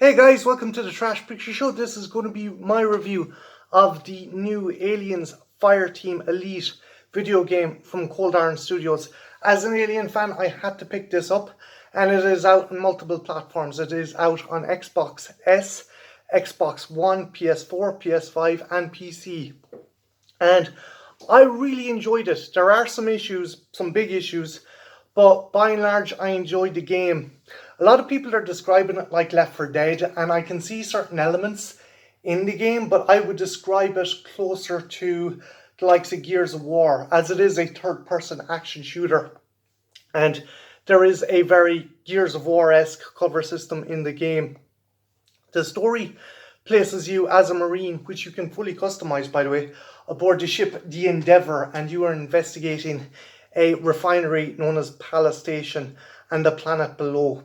Hey guys, welcome to the Trash Picture Show. This is going to be my review of the new Aliens Fireteam Elite video game from Cold Iron Studios. As an Alien fan, I had to pick this up, and it is out on multiple platforms. It is out on Xbox S, Xbox One, PS4, PS5 and PC. And I really enjoyed it. There are some issues, some big issues, but by and large I enjoyed the game. A lot of people are describing it like Left 4 Dead, and I can see certain elements in the game, but I would describe it closer to the likes of Gears of War, as it is a third-person action shooter. And there is a very Gears of War-esque cover system in the game. The story places you as a Marine, which you can fully customize, by the way, aboard the ship the Endeavour, and you are investigating a refinery known as Palace Station and the planet below.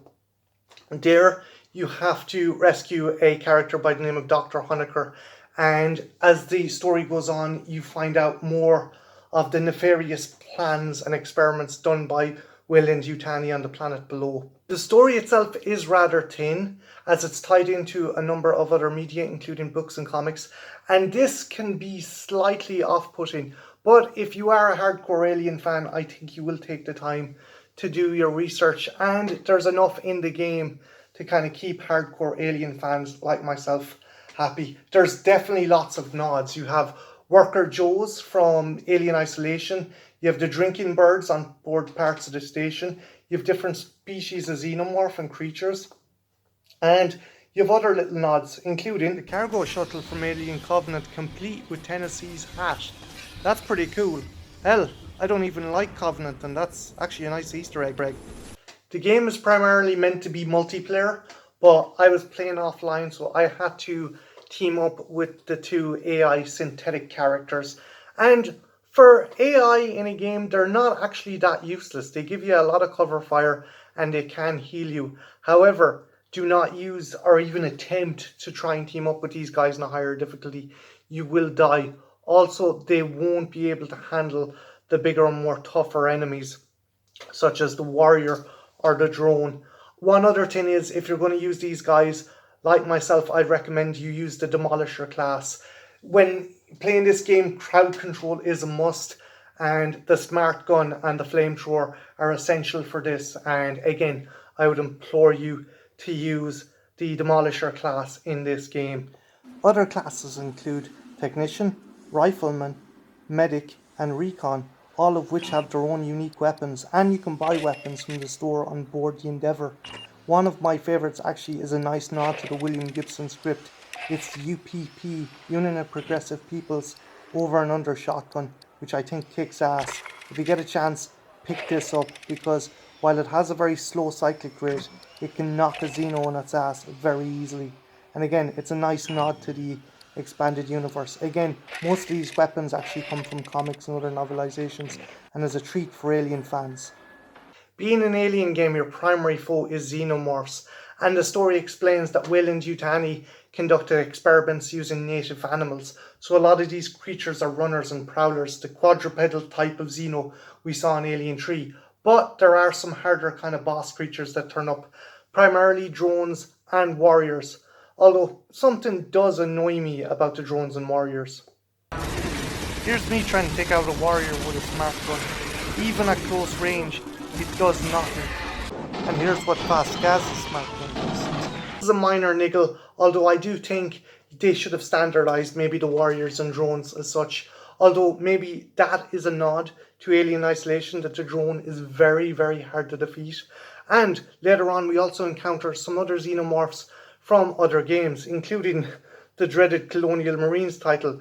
There you have to rescue a character by the name of Dr. Honecker, and as the story goes on you find out more of the nefarious plans and experiments done by Weyland-Yutani on the planet below. The story itself is rather thin, as it's tied into a number of other media including books and comics, and this can be slightly off-putting, but if you are a hardcore Alien fan, I think you will take the time to do your research, and there's enough in the game to kind of keep hardcore Alien fans like myself happy. There's definitely lots of nods. You have Worker Joes from Alien Isolation, you have the drinking birds on board parts of the station, you have different species of xenomorph and creatures, and you have other little nods, including the cargo shuttle from Alien Covenant, complete with Tennessee's hat. That's pretty cool. Hell, I don't even like Covenant, and that's actually a nice Easter egg. The game is primarily meant to be multiplayer, but I was playing offline, so I had to team up with the two AI synthetic characters. And for AI in a game, they're not actually that useless. They give you a lot of cover fire and they can heal you. However, do not use or even attempt to try and team up with these guys in a higher difficulty. You will die. Also, they won't be able to handle the bigger and more tougher enemies, such as the warrior or the drone. One other thing is, if you're going to use these guys, like myself, I'd recommend you use the Demolisher class. When playing this game, crowd control is a must, and the smart gun and the flamethrower are essential for this. And again, I would implore you to use the Demolisher class in this game. Other classes include Technician, Rifleman, Medic and Recon, all of which have their own unique weapons, and you can buy weapons from the store on board the Endeavour. One of my favourites actually is a nice nod to the William Gibson script. It's the UPP, Union of Progressive Peoples Over and Under shotgun, which I think kicks ass. If you get a chance, pick this up, because while it has a very slow cyclic rate, it can knock a Xeno on its ass very easily. And again, it's a nice nod to the expanded universe. Again, most of these weapons actually come from comics and other novelizations, and is a treat for Alien fans. Being an Alien game, your primary foe is xenomorphs, and the story explains that Weyland-Yutani conducted experiments using native animals, so a lot of these creatures are runners and prowlers, the quadrupedal type of xeno we saw in Alien 3, but there are some harder kind of boss creatures that turn up, primarily drones and warriors. Although, something does annoy me about the drones and warriors. Here's me trying to take out a warrior with a smart gun. Even at close range, it does nothing. And here's what Fast Gaz's smart gun does. This is a minor niggle, although I do think they should have standardized maybe the warriors and drones as such. Although maybe that is a nod to Alien Isolation, that the drone is very, very hard to defeat. And later on we also encounter some other xenomorphs from other games, including the dreaded Colonial Marines title.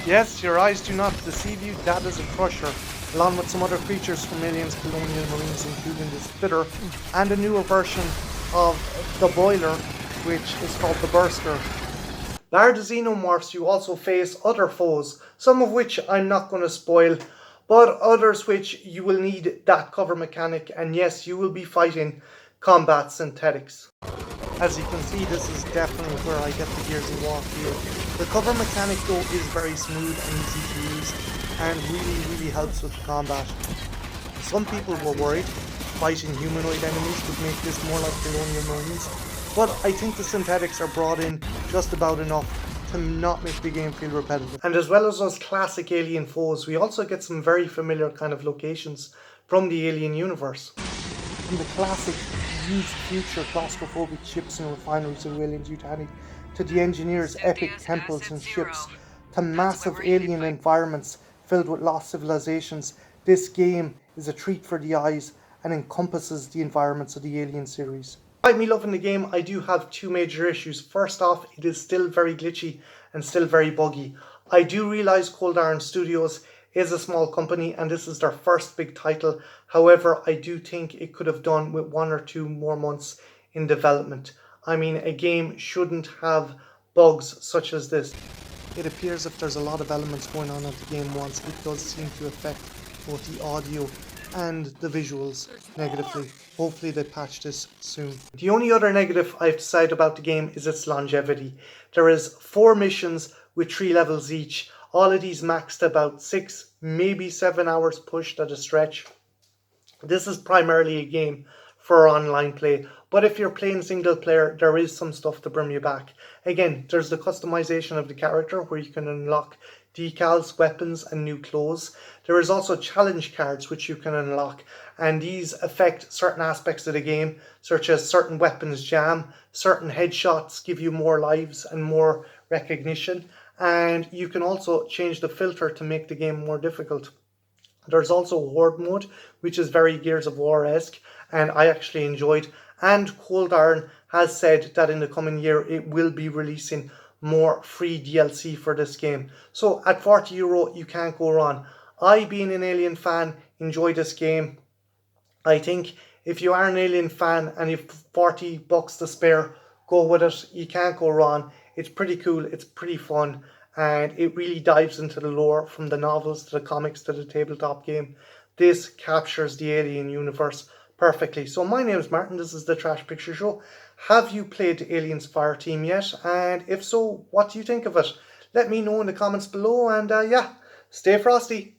Yes, your eyes do not deceive you, that is a Crusher, along with some other creatures from Aliens Colonial Marines, including the Spitter, and a newer version of the Boiler, which is called the Burster. Bar the xenomorphs, you also face other foes, some of which I'm not going to spoil, but others which you will need that cover mechanic, and yes, you will be fighting combat synthetics. As you can see, this is definitely where I get the Gears of War feel. The cover mechanic though is very smooth and easy to use, and really helps with the combat. Some people were worried fighting humanoid enemies would make this more like Colonial Marines, but I think the synthetics are brought in just about enough to not make the game feel repetitive. And as well as those classic alien foes, we also get some very familiar kind of locations from the Alien universe. From the classic used future claustrophobic ships and refineries of Alien Yutani, to the engineers' epic temples and ships, to massive alien environments filled with lost civilizations, this game is a treat for the eyes and encompasses the environments of the Alien series. Despite me loving the game, I do have two major issues. First off, it is still very glitchy and still very buggy. I do realise Cold Iron Studios is a small company and this is their first big title. However, I do think it could have done with 1 or 2 more months in development. I mean, a game shouldn't have bugs such as this. It appears if there's a lot of elements going on at the game once, it does seem to affect both the audio and the visuals negatively. Hopefully they patch this soon. The only other negative I've decided about the game is its longevity. There is 4 missions with 3 levels each. All of these maxed about 6, maybe 7 hours pushed at a stretch. This is primarily a game for online play, but if you're playing single player, there is some stuff to bring you back. Again, there's the customization of the character where you can unlock decals, weapons and new clothes. There is also challenge cards which you can unlock, and these affect certain aspects of the game, such as certain weapons jam, certain headshots give you more lives and more recognition, and you can also change the filter to make the game more difficult. There's also Horde mode, which is very Gears of War-esque, and I actually enjoyed. And Cold Iron has said that in the coming year it will be releasing more free DLC for this game. So at €40, you can't go wrong. I, being an Alien fan, enjoy this game. I think if you are an Alien fan and you've $40 to spare, go with it. You can't go wrong. It's pretty cool, it's pretty fun, and it really dives into the lore from the novels to the comics to the tabletop game. This captures the Alien universe perfectly. So my name is Martin, this is the Trash Picture Show. Have you played Aliens Fireteam yet? And if so, what do you think of it? Let me know in the comments below, and yeah, stay frosty.